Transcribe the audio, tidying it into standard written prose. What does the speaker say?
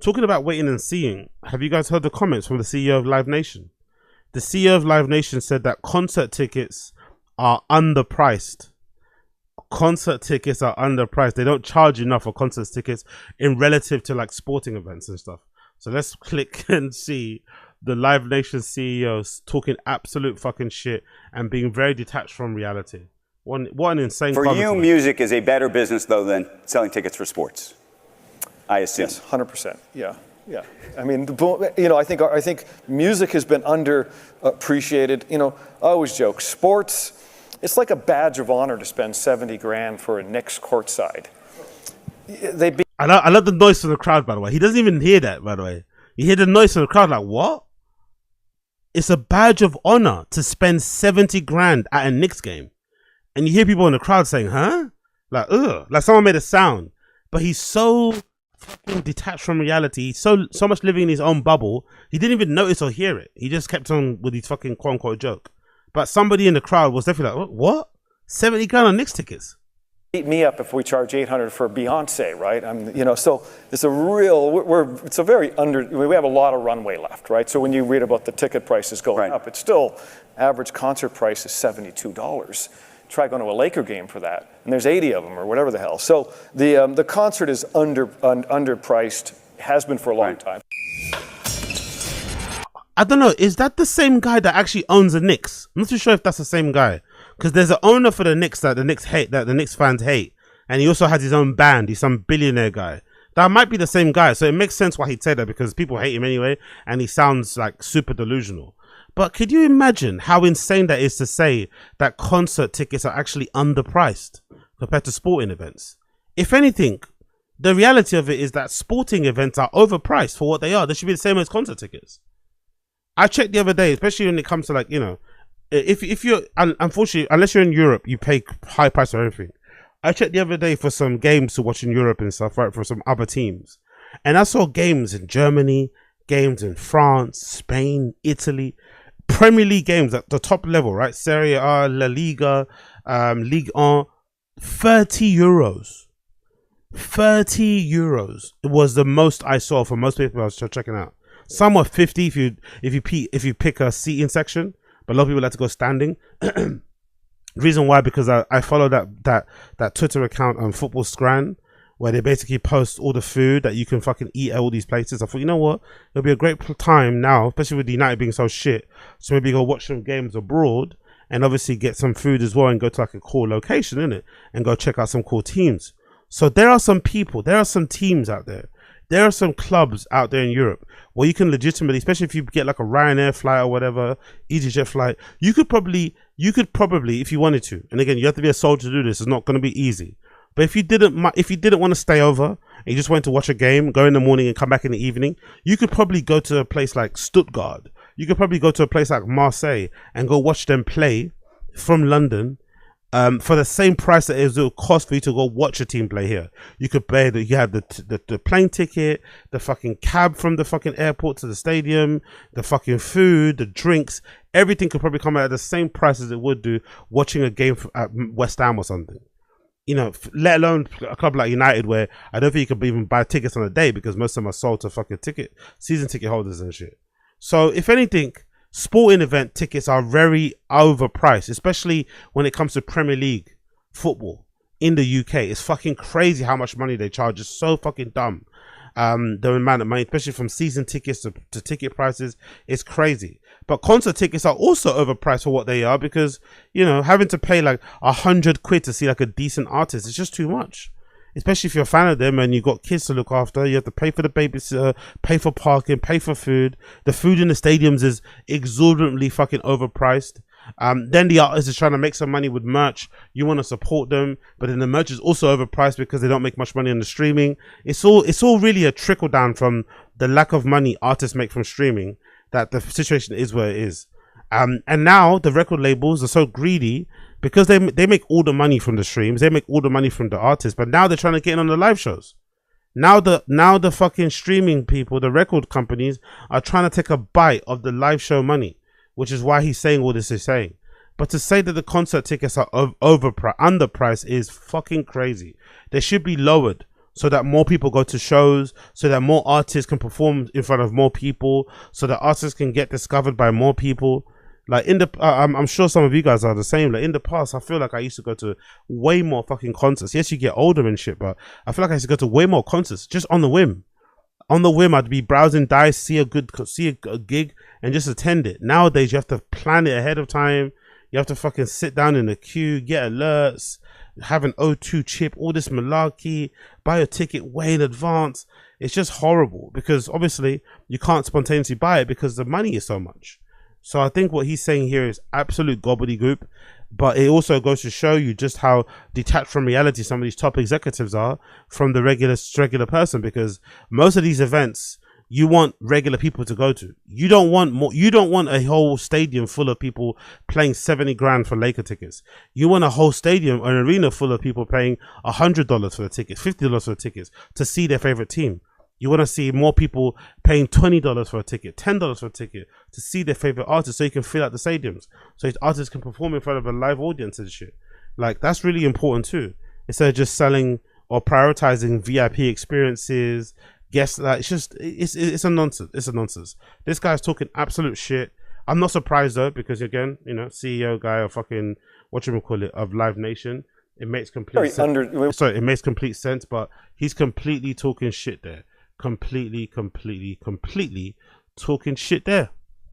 talking about waiting and seeing, have you guys heard the comments from the CEO of Live Nation? The CEO of Live Nation said that concert tickets are underpriced. Concert tickets are underpriced. They don't charge enough for concert tickets in relative to like sporting events and stuff. So let's click and see the Live Nation CEOs talking absolute fucking shit and being very detached from reality. What an insane For you, music is a better business, though, than selling tickets for sports, I assume. Yes, 100%. Yeah. I mean, I think music has been underappreciated. I always joke, sports, it's like a badge of honor to spend 70 grand for a Knicks courtside. I love the noise from the crowd, by the way. He doesn't even hear that, by the way. You hear the noise from the crowd, like, what? It's a badge of honor to spend 70 grand at a Knicks game. And you hear people in the crowd saying, huh? Like, ugh. Like someone made a sound. But he's so fucking detached from reality. He's so much living in his own bubble. He didn't even notice or hear it. He just kept on with his fucking quote unquote joke. But somebody in the crowd was definitely like, what? 70 grand on Knicks tickets? Beat me up if we charge $800 for Beyonce, right? So it's a real, we have a lot of runway left, right? So when you read about the ticket prices going up, it's still, average concert price is $72. Try going to a Laker game for that, and there's 80 of them or whatever the hell. So the concert is underpriced, has been for a long time. I don't know, is that the same guy that actually owns the Knicks? I'm not too sure if that's the same guy. Because there's an owner for the Knicks that the Knicks hate, that the Knicks fans hate. And he also has his own band. He's some billionaire guy. That might be the same guy. So it makes sense why he'd say that, because people hate him anyway. And he sounds like super delusional. But could you imagine how insane that is to say that concert tickets are actually underpriced compared to sporting events? If anything, the reality of it is that sporting events are overpriced for what they are. They should be the same as concert tickets. I checked the other day, especially when it comes to like, if you're, unfortunately, unless you're in Europe, you pay high price for everything. I checked the other day for some games to watch in Europe and stuff, right, for some other teams. And I saw games in Germany, games in France, Spain, Italy, Premier League games at the top level, right? Serie A, La Liga, Ligue 1, 30 euros. 30 euros. It was the most I saw for most people I was checking out. Some were 50 if you pick a seating section, but a lot of people like to go standing. Reason why, because I follow that Twitter account on Football Scran, where they basically post all the food that you can fucking eat at all these places. I thought, you know what, it'll be a great time now, especially with the United being so shit, so maybe go watch some games abroad and obviously get some food as well and go to like a cool location, innit, and go check out some cool teams. So there are some people, there are some teams out there, there are some clubs out there in Europe where you can legitimately, especially if you get like a Ryanair flight or whatever, EasyJet flight, you could probably, if you wanted to, and again, you have to be a soldier to do this, it's not going to be easy. But if you didn't want to stay over and you just wanted to watch a game, go in the morning and come back in the evening, you could probably go to a place like Stuttgart. You could probably go to a place like Marseille and go watch them play from London for the same price that it will cost for you to go watch a team play here. You could pay you have the plane ticket, the fucking cab from the fucking airport to the stadium, the fucking food, the drinks, everything could probably come out at the same price as it would do watching a game at West Ham or something. Let alone a club like United, where I don't think you could even buy tickets on a day because most of them are sold to fucking season ticket holders and shit. So if anything, sporting event tickets are very overpriced, especially when it comes to Premier League football in the UK. It's fucking crazy how much money they charge. It's so fucking dumb. The amount of money, especially from season tickets to ticket prices, is crazy. But concert tickets are also overpriced for what they are, because having to pay like 100 quid to see like a decent artist is just too much. Especially if you're a fan of them and you've got kids to look after, you have to pay for the babysitter, pay for parking, pay for food. The food in the stadiums is exorbitantly fucking overpriced. Then the artist is trying to make some money with merch. You want to support them, but then the merch is also overpriced because they don't make much money on the streaming. It's all really a trickle down from the lack of money artists make from streaming, that the situation is where it is. And now the record labels are so greedy because they make all the money from the streams, they make all the money from the artists, but now they're trying to get in on the live shows. Now the fucking streaming people, the record companies, are trying to take a bite of the live show money, which is why he's saying all this is saying. But to say that the concert tickets are underpriced is fucking crazy. They should be lowered so that more people go to shows, so that more artists can perform in front of more people, so that artists can get discovered by more people. Like in the, I'm sure some of you guys are the same. Like in the past, I feel like I used to go to way more fucking concerts. Yes, you get older and shit, but I feel like I used to go to way more concerts just on the whim. On the whim, I'd be browsing Dice, see a gig, and just attend it. Nowadays, you have to plan it ahead of time. You have to fucking sit down in the queue, get alerts, have an O2 chip, all this malarkey, buy a ticket way in advance. It's just horrible because obviously you can't spontaneously buy it because the money is so much. So I think what he's saying here is absolute gobbledygook, but it also goes to show you just how detached from reality some of these top executives are from the regular person, because most of these events you want regular people to go to. You don't want a whole stadium full of people paying 70 grand for Laker tickets. You want a whole stadium, an arena full of people paying $100 for the tickets, $50 for the tickets to see their favorite team. You want to see more people paying $20 for a ticket, $10 for a ticket to see their favorite artists, so you can fill out the stadiums, so these artists can perform in front of a live audience and shit. Like, that's really important too. Instead of just selling or prioritizing VIP experiences, guests, like, it's a nonsense. It's a nonsense. This guy's talking absolute shit. I'm not surprised though, because again, you know, CEO guy of fucking whatchamacallit of Live Nation. It makes complete sense. Sorry, it makes complete sense, but he's completely talking shit there. Completely talking shit there.